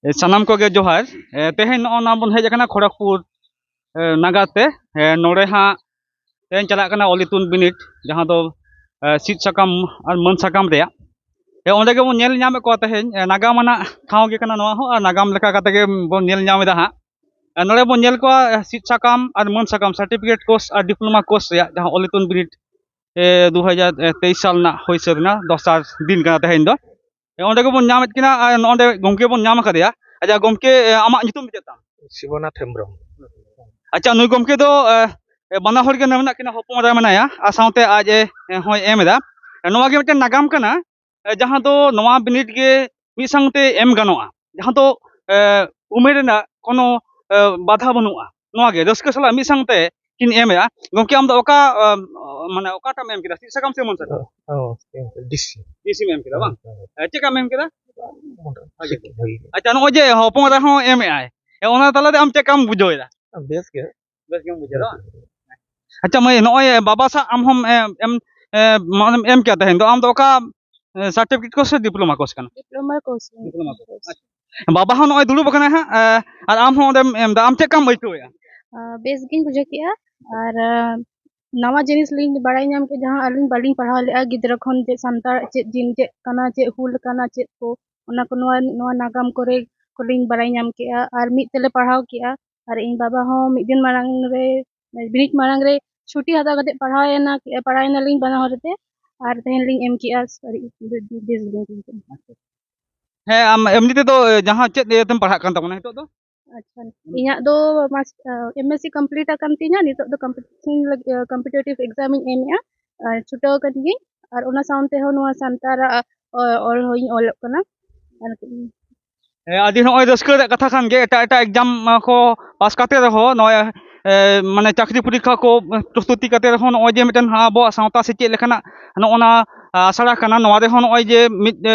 सानाम को जोहार तेहे ना बन हेज खड़गपुर नागाते नोड़े हाँ तेन चला ओलितुन बिनिट जहाँ दो सीट साकाम और मन साकाम रे ओंडे गेबो नेल नामे को तेहे नागाम ठाव गे कना नोआ हो और नागाम लेका कते गे बो नेल नामेदा हाँ नोड़े बो नेल को सीट साकाम और मन साकाम सर्टिफिकेट कोर्स और डिप्लोमा कोर्स रे जहाँ ओलितुन बिनिट 2023 साल ना होई सरना दोसार दिन कना तेहेन दो ओंडे गेबो नामेत किना ओंडे गमके बो नाम करिया अच्छा गमके आमा नितुम चेता शिवनाथ हेम्ब्रम अच्छा नुई गमके दो बना हर के नाम किना हपम रे मनाया आ साउते आज होय एमदा नोवा गे मिटन नागाम कना जहाँ दो नोवा बिनिट गे मी संगते एम गानोआ जहाँ दो उमेर ना कोनो बाधा बनुआ नोवा गे रस्क सला मी संगते किन एमया गमके आम दो ओका माने ओकाटा मेम किदा सकम से मन सका डीसी मेम किदा बांग चेका मेम किदा अच्छा नो जे हपम रे हो एम आय ओना तलाते आम चेकाम बुझोयदा बेस के बुझे अच्छा मैं नॉय बाबा सा आम हम एम क्या तहेन दो आम दो का सर्टिफिकेट कोर्स डिप्लोमा कोर्स कना डिप्लोमा कोर्स अच्छा बाबा हो नॉय दुलुब कना हा और आम हो एम दा आम चेकाम बैठोया बेस गिन बुझे किया और नवा जिनिस लिंग बड़ाई नाम के जहां अलिंग बालिंग पढ़ाव ले गिद्रा खन जे संतार चे जिन चे कना चे हुल कना चे को ओना को नवा नागाम करे को लिंग बड़ाई नाम के और मित तेले पढ़ाव किया और इन बाबा हो मित दिन मारंग रे बिनिट मारंग रे छुट्टी हता कते पढ़ाव ना पढ़ाई ना लिंग बना होते और तेन लिंग एम किया सॉरी दिस लिंग है आम एमनी ते दो जहां चेत तुम पढ़ा कान तमना हितो दो अच्छा इना दो एमएससी कंप्लीट अकन तिना नितो दो कंपटीशन कॉम्पिटिटिव एग्जाम इन एम छुटाव कन गी और ओना साउंते हो नोआ संतार और होई ओलक कना आदि नॉय रस्क रे कथा खान गे एटा एग्जाम को पास करते रहो नॉय माने चाकरी परीक्षा को प्रस्तुति करते रहो नॉय जे मिटन हा बो सावता से चेत लेखना नोना आसड़ा कना नोआ रे हो नॉय जे मिट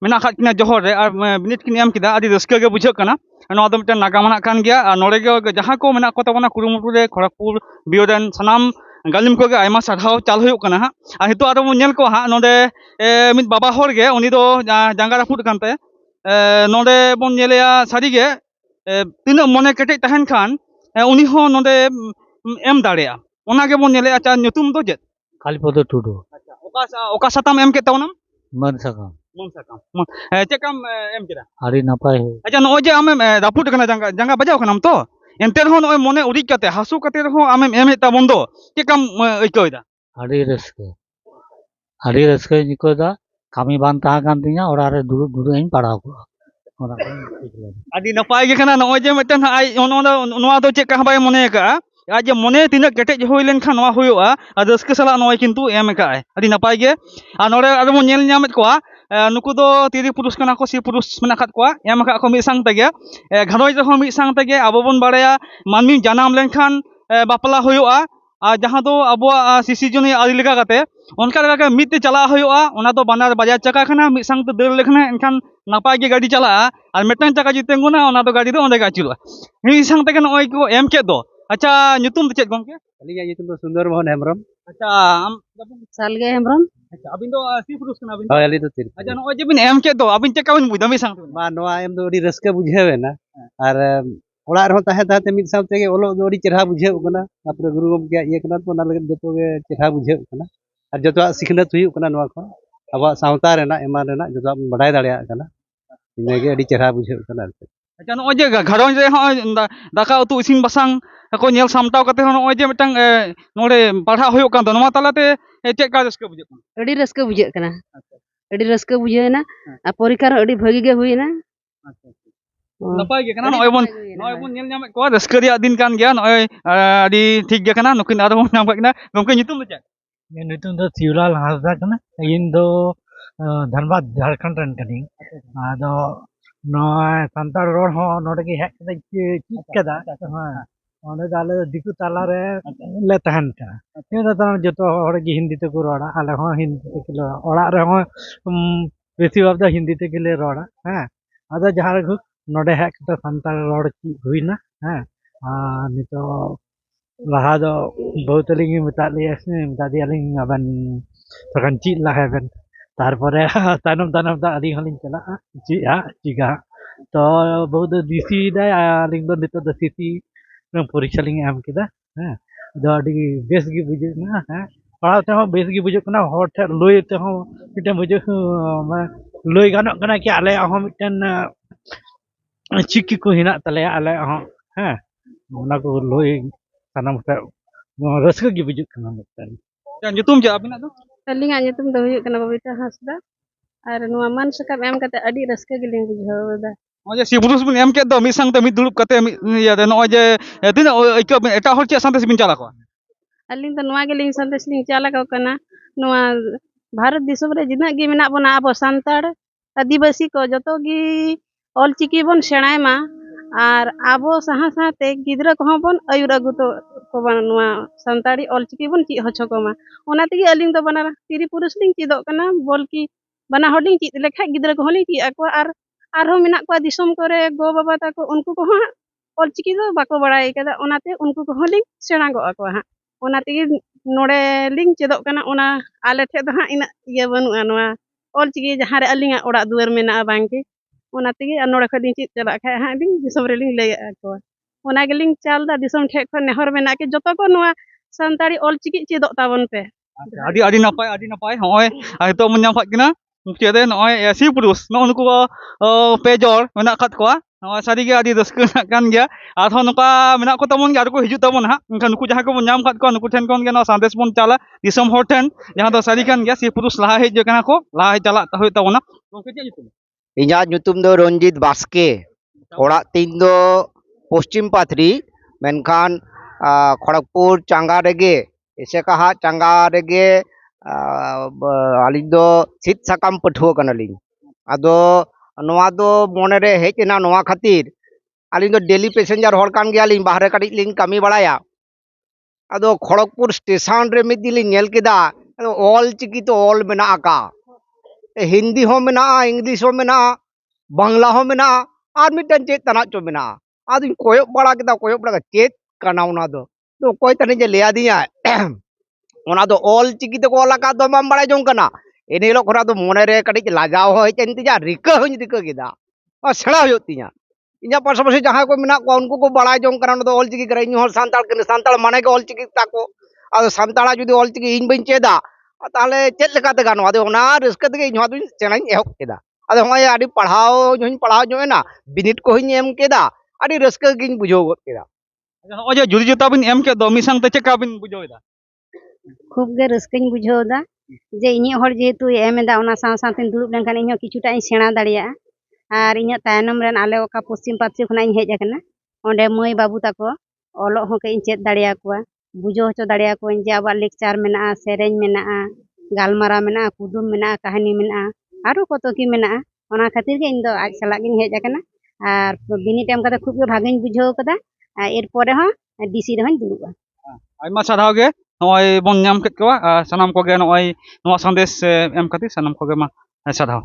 मेना खात किना जोहर रे और बिनिट किन एम किदा आदि रस्क गे बुझक कना नोआ दो मिटन नागामना कान गया और नोड़े गे जहां को मेना को तबना कुरुमुटु रे खड़गपुर बियोडन सनाम गालिम को गे आयमा साधाव चाल हुयुक कना हा आ हितो आरो नेल को हा नोडे मिट बाबा हर गे उनी दो जांगा राफुट कानते नोडे बन नेलेया सारी गे तीन मने केटे तहन खान उनी हो नोडे एम दाड़ेया ओना गे बन नेले अच्छा नुतुम दो जेत कालीपद टुडू अच्छा ओका साताम एम के तवनम मन सका मन साकाम चेकम एम केदा आड़ी नपाय अच्छा नो जे आम राफुट कना जांगा जांगा बजाव कनाम तो एनते रहो नो मने उड़ी कते हासु कते रहो आम एम हेता बंदो चेकम इकोयदा आड़ी रस्के निकोदा कामी बान ता कान तिना ओरा रे दुरु दुरु इन पढ़ाव को ओरा आदि नपाय गे कना नो जे मिटन आई नोआ दो चेक बाय मने का आज मने तीन केटे होई लेन खान नोआ हुयुआ आ रस्के सला नोय किंतु एम का आदि नपाय गे आ नोरे आरो मो नेल न्यामेत कोआ नुकु दो तिरी पुरुष कना को सी पुरुष मेना खात कोआ एम का को मि संग तगे घरोज रहो मि संग तगे आबो बन बाड़ाया मानमी जानाम लेन खान बापला हुयुआ आ जहां दो अबो सिसिजनी आदि लेका कते उनका लगा मित चला हुयुआ ओना दो बानार बाजार चका खाना मि संग दर लेखना एनखान नापाय गे गाड़ी चला और मेटन चका जितेंगुना ओना दो गाड़ी दो ओंडे गाचुला मि संग तगे नोय को एम के दो अच्छा nyutum चेत गमके अलिया nyutum दो सुंदर मोहन हेम्ब्रम अच्छा आम सालगे हेम्ब्रम अच्छा अबिन दो सी पुरुष कना अबिन होय अली दो तीर अच्छा नो जे बिन एम के दो अबिन चेका बिन बुझा मि संग मा नोआ एम दो अडी रस्के बुझेवेना और ओड़ा रहो ताहे ताहे मिद सावते गे ओलो दो अडी चेहरा बुझेव कना तापर गुरु गमके ये कना तो ना लगे जतो गे चेहरा बुझेव कना और जतो सिखनत हुयु कना नोआ को अब सावता रेना एमा रेना जतो बडाय दाड़िया कना इनेगे अडी चेहरा बुझेव कना अच्छा नो जे घरों रे हो दाका उतु इसिन बसांग को नेल सामटाव कते हो नो जे मिटंग नोडे पढ़ा हुयुक कान तो नोमा तलाते चेक का रस्के बुझे अड़ी रस्के बुझे कना अड़ी रस्के बुझेना आ परीक्षा रे अड़ी भगी गे हुइना अच्छा नपाय गे कना नोय बन नेल नामे को रस्के रिया दिन कान गया नोय अडी ठीक गे कना नुकिन आरो बन नाम कना गमके nyutum दो चेक ये nyutum दो शिवलाल हांसदा कना इन दो धनबाद झारखंड रन कनी आदो नोय संतार रोड हो नोडे के हेक दे चिक कदा हां ओने दाले दिकु ताला रे ले तहन का ये दा जतो हड़ गे हिंदी ते को रोड़ा आले हो हिंदी ते के ओड़ा रे हो बेसी बाब दा हिंदी ते के ले रोड़ा हां आदो जहार घु नोडे हेक त संतार रोड की हुइना हां आ नितो लाहा दो बहुत लिंग मता लिया मता दिया लिंग अबन तखन ची ला हेबन तारपरे तानम तानम दा अली हलिन चला ची हा चिगा तो बहुत डीसी दाय आलिंग दो नितो दो सीसी परीक्षा लिंग एम केदा हैं दो अडी बेस गी बुझे ना हैं पढ़ाव ते हो बेस गी बुझे कना हर ठे लई ते हो मिटे बुझे लई गानो कना कि आले हो मिटन चिकी को हिना तले आले हो हैं ओना को लई सानाम ठे रस्क गी बुझे कना mitten nyutum je abina do ᱟᱹᱞᱤᱧᱟᱜ ᱧᱩᱛᱩᱢ ᱫᱚ ᱦᱩᱭᱩᱜ ᱠᱟᱱᱟ ᱵᱚᱵᱤᱛᱟ ᱦᱟᱸᱥᱫᱟ ᱟᱨ ᱱᱚᱣᱟ ᱢᱟᱱ ᱥᱟᱠᱟᱢ ᱮᱢ ᱠᱟᱛᱮ ᱟᱹᱰᱤ ᱨᱟᱹᱥᱠᱟᱹ ᱜᱮᱞᱤᱧ ᱵᱩᱡᱷᱟᱹᱣ ᱮᱫᱟ oje si purus bin em ket do mi sang te mi durup kate mi ya de no je tina ikau bin eta hor che santes bin chala ko ᱟᱹᱞᱤᱧ ᱫᱚ ᱱᱚᱣᱟ ᱜᱮᱞᱤᱧ ᱥᱟᱸᱫᱮᱥ ᱞᱤᱧ ᱪᱟᱞ ᱟᱠᱚ ᱠᱟᱱᱟ ᱱᱚᱣᱟ ᱵᱷᱟᱨᱚᱛ ᱫᱤᱥᱚᱢ ᱨᱮ ᱡᱤᱱᱟᱹᱜ ᱜᱮ ᱢᱮᱱᱟᱜ ᱵᱚᱱᱟ ᱟᱵᱚ ᱥᱟᱱᱛᱟᱲ ᱟᱹᱫᱤᱵᱟᱹᱥᱤ ᱠᱚ ᱡᱚᱛᱚ ᱜᱮ ᱚᱞᱪᱤᱠᱤ ᱵᱚᱱ ᱥᱮᱬᱟᱭ ᱢᱟ ᱟᱨ ᱟᱵᱚ ᱥᱟᱶᱛᱮ ᱜᱤᱫᱽᱨᱟᱹ ᱠᱚᱦᱚᱸ ᱵᱚᱱ ᱟᱹᱭᱩᱨ ᱟᱹᱜᱩ ᱠᱚᱢᱟ ᱱᱚᱣᱟ ᱥᱟᱱᱛᱟᱲᱤ ᱚᱞᱪᱤᱠᱤ ᱵᱚᱱ ᱪᱮᱫ ᱦᱚᱪᱚ ᱠᱚᱢᱟ ᱚᱱᱟ ᱛᱮᱜᱮ ᱟᱹᱞᱤᱧ ᱫᱚ ᱵᱟᱱᱟᱨ ᱛᱤᱨᱤ ᱯᱩᱨᱩᱥ ᱞᱤᱧ ᱪᱮᱫᱚᱜ ᱠᱟᱱᱟ ᱵᱚᱞᱠᱤ ᱵᱟᱱᱟ ᱦᱚᱲ ᱞᱤᱧ ᱪᱮᱫ ᱞᱮᱠᱷᱟᱡ ᱜᱤᱫᱽᱨᱟᱹ ᱠᱚᱦᱚᱸ ᱞᱤᱧ ᱪᱮᱫ ᱟᱠᱚᱣᱟ ᱟᱨ ᱟᱨᱦᱚᱸ ᱢᱮᱱᱟᱜ ᱠᱚᱣᱟ ᱫᱤᱥᱚᱢ ᱠᱚᱨᱮ ᱜᱚ ᱵᱟᱵᱟ ᱛᱟᱠᱚ ᱩᱱᱠᱩ ᱠᱚᱦᱚᱸ ᱚᱞᱪᱤᱠᱤ ᱫᱚ ᱵᱟᱠᱚ ᱵᱟᱲᱟᱭ ᱠᱟᱫᱟ ᱚᱱᱟᱛᱮ ᱩᱱᱠᱩ ᱠᱚᱦᱚᱸ ᱞᱤᱧ ᱥᱮᱬᱟ ᱜᱚᱫ ᱟᱠᱚᱣᱟ ᱦᱟᱸᱜ ᱚᱱᱟ ᱛᱮᱜᱮ ᱱᱚᱰᱮ ᱞᱤᱧ ᱪᱮᱫᱚᱜ ᱠᱟᱱᱟ ᱚᱱᱟ ᱟᱞᱮ ᱴᱷᱮᱡ ᱫᱚ ᱦᱟᱸᱜ ᱤᱱᱟᱹᱜ ᱤᱭᱟᱹ ᱵᱟᱹᱱᱩᱜᱼᱟ ᱱᱚᱣᱟ ᱚᱞᱪᱤᱠᱤ ᱡᱟᱦᱟᱸ ᱨᱮ ᱟᱹᱞᱤᱧᱟᱜ ᱚᱲᱟᱜ ᱫᱩᱣᱟᱹᱨ ᱢᱮᱱᱟᱜᱼᱟ ᱵᱟᱝᱜᱮ ᱚᱱᱟ ᱛᱮᱜᱮ ᱱᱚᱰᱮ ᱠᱷᱚᱡ ᱞᱤᱧ ᱪᱮᱫ ᱪᱟᱞᱟᱜ ᱠᱷᱟᱡ ᱦᱟᱸᱜ ᱞᱤᱧ ᱫᱤᱥᱚᱢ ᱨᱮᱞᱤᱧ ᱞᱟᱹᱭ ᱟᱠᱚᱣᱟ ᱚᱱᱟ ᱜᱮᱞᱤᱧ ᱪᱟᱞᱫᱟ ᱫᱤᱥᱚᱢ ᱴᱷᱮᱡ ᱠᱷᱚᱱ ᱱᱮᱦᱚᱨ ᱢᱮᱱᱟᱜᱼᱟ ᱠᱤ ᱡᱚᱛᱚ ᱠᱚ ᱱᱚᱣᱟ ᱥᱟᱱᱛᱟᱲᱤ ᱚᱞᱪᱤᱠᱤ ᱪᱮᱫᱚᱜ ᱛᱟᱵᱚᱱ ᱯᱮ adi napai hoy to mun nyam phat kina mukti de noy si purus no nuku pejor menak kat ko noy sari ge adi raska nak kan gya arhon nuka menak ko tamon ge ar ko hijut tabon ha enkan nuku jaha ko mun nyam kat ko nuku ten kon ge no sandes bon chala disom hor ten jaha do sari kan gya si purus laha hej kana ko laha hej chala ta hoy tabona gongke che nyutum ᱤᱧᱟᱹᱜ ᱧᱩᱛᱩᱢ ᱫᱚ ᱨᱚᱧᱡᱤᱛ ᱵᱟᱥᱠᱮ ᱚᱲᱟᱜ ᱛᱤᱧ ᱫᱚ ᱯᱚᱥᱪᱤᱢ ᱯᱟᱛᱷᱨᱤ ᱢᱮᱱᱠᱷᱟᱱ ᱠᱷᱚᱲᱚᱜᱽᱯᱩᱨ ᱪᱟᱸᱜᱟ ᱨᱮᱜᱮ ᱮᱥᱮᱠᱟᱦᱟ ᱪᱟᱸᱜᱟ ᱨᱮᱜᱮ ᱟᱹᱞᱤᱧ ᱫᱚ ᱥᱤᱫ ᱥᱟᱠᱟᱢ ᱯᱟᱹᱴᱷᱩᱣᱟᱹ ᱠᱟᱱᱟᱞᱤᱧ ᱟᱫᱚ ᱱᱚᱣᱟ ᱫᱚ ᱢᱚᱱᱮᱨᱮ ᱦᱮᱡ ᱮᱱᱟ ᱱᱚᱣᱟ ᱠᱷᱟᱹᱛᱤᱨ ᱟᱹᱞᱤᱧ ᱫᱚ ᱰᱮᱞᱤ ᱯᱮᱥᱮᱧᱡᱟᱨ ᱦᱚᱲ ᱠᱟᱱ ᱜᱮᱭᱟᱞᱤᱧ ᱵᱟᱦᱨᱮ ᱠᱟᱹᱴᱤᱡ ᱞᱤᱧ ᱠᱟᱹᱢᱤ ᱵᱟᱲᱟᱭᱟ ᱟᱫᱚ ᱠᱷᱚᱲᱚᱜᱽᱯᱩᱨ ᱥᱴᱮᱥᱚᱱ ᱨᱮ ᱢᱤᱫ ᱫᱤᱱ ᱞᱤᱧ ᱧᱮᱞ ᱠᱮᱫᱟ ᱚᱞ ᱪᱤᱠᱤ ᱛᱮ ᱚᱞ ᱢᱮᱱᱟᱜ ᱟᱠᱟᱜᱼᱟ ᱦᱤᱱᱫᱤ ᱦᱚᱸ ᱢᱮᱱᱟᱜᱼᱟ ᱤᱝᱞᱤᱥ ᱦᱚᱸ ᱢᱮᱱᱟᱜᱼᱟ ᱵᱟᱝᱞᱟ ᱦᱚᱸ ᱢᱮᱱᱟᱜᱼᱟ ᱟᱨ ᱢᱤᱫᱴᱟᱝ ᱪᱮᱫ ᱛᱟᱱᱟᱜ ᱪᱚ ᱢᱮᱱᱟᱜᱼᱟ ᱟᱫᱚᱧ ᱠᱚᱭᱚᱜ ᱵᱟᱲᱟ ᱠᱮᱫᱟ ᱪᱮᱫ ᱠᱟᱱᱟ ᱚᱱᱟ ᱫᱚ ᱚᱠᱚᱭ ᱛᱟᱹᱱᱤᱡ ᱮ ᱞᱟᱹᱭᱟᱫᱤᱧᱟ ᱚᱱᱟ ᱫᱚ ᱚᱞ ᱪᱤᱠᱤ ᱛᱮᱠᱚ ᱚᱞ ᱟᱠᱟᱫ ᱫᱚ ᱵᱟᱢ ᱵᱟᱲᱟᱭ ᱡᱚᱝ ᱠᱟᱱᱟ ᱮᱱ ᱦᱤᱞᱳᱜ ᱠᱷᱚᱱᱟᱜ ᱫᱚ ᱢᱚᱱᱮᱨᱮ ᱠᱟᱹᱴᱤᱡ ᱞᱟᱡᱟᱣ ᱦᱚᱸ ᱦᱮᱡ ᱮᱱ ᱛᱤᱧᱟ ᱨᱤᱠᱟᱹ ᱦᱚᱸᱧ ᱨᱤᱠᱟᱹ ᱠᱮᱫᱟ ᱥᱮᱬᱟ ᱦᱩᱭᱩᱜ ᱛᱤᱧᱟ ᱤᱧᱟᱹᱜ ᱯᱟᱥᱟᱯᱟᱥᱤ ᱡᱟᱦᱟᱸᱭ ᱠᱚ ᱢᱮᱱᱟᱜ ᱠᱚᱣᱟ ᱩᱱᱠᱩ ᱠᱚ ᱵᱟᱲᱟᱭ ᱡᱚᱝ ᱠᱟᱱᱟ ᱚᱱᱟ ᱫᱚ ᱚᱞ ᱪᱤᱠᱤ ᱠᱟᱱᱟ ᱤᱧ ᱦᱚᱸ ᱥᱟᱱᱛᱟᱲ ᱠᱟᱹᱱᱟᱹᱧ ᱥᱟᱱᱛᱟᱲ ᱢᱟᱱᱮ ᱜᱮ ᱚᱞ ᱪᱤᱠᱤ ᱛᱟᱠᱚ ᱟᱫᱚ ᱥᱟᱱᱛᱟᱲᱟᱜ ᱡᱩᱫᱤ ᱚᱞ ᱪᱤᱠᱤ ᱤᱧ ᱵᱟᱹᱧ ᱪᱮᱫᱟ ᱛᱟᱦᱚᱞᱮ ᱪᱮᱫ ᱞᱮᱠᱟᱛᱮ ᱜᱟᱱᱚᱜᱼᱟ ᱟᱫᱚ ᱚᱱᱟ ᱨᱟᱹᱥᱠᱟᱹ ᱛᱮᱜᱮ ᱤᱧ ᱦᱚᱸ ᱥᱮᱬᱟᱧ ᱮᱦᱚᱵ ᱠᱮᱫᱟ ᱟᱫᱚ ᱦᱚᱸᱜᱼᱚᱭ ᱟᱹᱰᱤ ᱯᱟᱲᱦᱟᱣ ᱦᱚᱸᱧ ᱯᱟᱲᱦᱟᱣ ᱧᱚᱜ ᱮᱱᱟ ᱵᱤᱱᱤᱰ ᱠᱚᱦᱚᱸᱧ ᱮᱢ ᱠᱮᱫᱟ ᱟᱹᱰᱤ ᱨᱟᱹᱥᱠᱟᱹ ᱜᱤᱧ ᱵᱩᱡᱷᱟᱹᱣ ᱜᱚᱫ ᱠᱮᱫᱟ oje juri jota bin em ket do mi sang te cheka bin bujau ida খুব গে ᱨᱟᱹᱥᱠᱟᱹᱧ ᱵᱩᱡᱷᱟᱹᱣ ᱮᱫᱟ ᱡᱮ ᱤᱧᱤᱡ ᱦᱚᱲ ᱡᱮᱦᱮᱛᱩ ᱮᱢ ᱮᱫᱟ ᱚᱱᱟ ᱥᱟᱶ ᱥᱟᱶᱛᱮᱧ ᱫᱩᱲᱩᱵ ᱞᱮᱱᱠᱷᱟᱱ ᱤᱧᱦᱚᱸ ᱠᱤᱪᱷᱩᱴᱟ ᱤᱧ ᱥᱮᱬᱟ ᱫᱟᱲᱮᱭᱟᱜᱼᱟ ᱟᱨ ᱤᱧᱟᱹᱜ ᱛᱟᱭᱱᱚᱢ ᱨᱮᱱ ᱟᱞᱮ ᱚᱠᱟ ᱯᱚᱥᱪᱤᱢ ᱯᱟᱛᱨᱤ ᱠᱷᱚᱱᱟᱜ ᱤᱧ ᱦᱮᱡ ᱟᱠᱟᱱᱟ ᱚᱸᱰᱮ ᱢᱟᱹᱭ ᱵᱟᱹᱵᱩ ᱛᱟᱠᱚ ᱚᱞᱚᱜ ᱦᱚᱸ ᱠᱟᱹᱡ ᱤᱧ ᱪᱮᱫ ᱫᱟᱲᱮᱭᱟᱠᱚᱣᱟ ᱵᱩᱡᱷᱟᱹᱣ ᱦᱚᱪᱚ ᱫᱟᱲᱮᱭᱟᱠᱚᱣᱟᱧ ᱡᱮ ᱟᱵᱚᱣᱟᱜ ᱞᱮᱠᱪᱟᱨ ᱢᱮᱱᱟᱜᱼᱟ ᱥᱮᱨᱮᱧ ᱢᱮᱱᱟᱜᱼᱟ ᱜᱟᱞᱢᱟᱨᱟᱣ ᱢᱮᱱᱟᱜᱼᱟ ᱠᱩᱫᱩᱢ ᱢᱮᱱᱟᱜᱼᱟ ᱠᱟᱹᱦᱱᱤ ᱢᱮᱱᱟᱜᱼᱟ ᱟᱨᱚ ᱠᱚᱛᱚ ᱜᱮ ᱢᱮᱱᱟᱜᱼᱟ ᱚᱱᱟ ᱠᱷᱟᱹᱛᱤᱨ ᱜᱮ ᱤᱧ ᱫᱚ ᱟᱡ ᱥᱟᱞᱟᱜ ᱜᱤᱧ ᱦᱮᱡ ᱟᱠᱟᱱᱟ ᱟᱨ ᱵᱤᱱᱤᱰ ᱮᱢ ᱠᱟᱛᱮ ᱠᱷᱩᱵ ᱜᱮ ᱵᱷᱟᱜᱮᱧ ᱵᱩᱡᱷᱟᱹᱣ ᱠᱟᱫᱟ ᱮᱨᱯᱚᱨᱮ ᱦᱚᱸ ᱰᱤᱥᱤ ᱨᱮᱦᱚᱸᱧ ᱫᱩᱲᱩᱵᱼᱟ ayma sarhaw ge noy bon nyam ket ko sanam ko ge noy no sandes em kati sanam ko ge ma sarhaw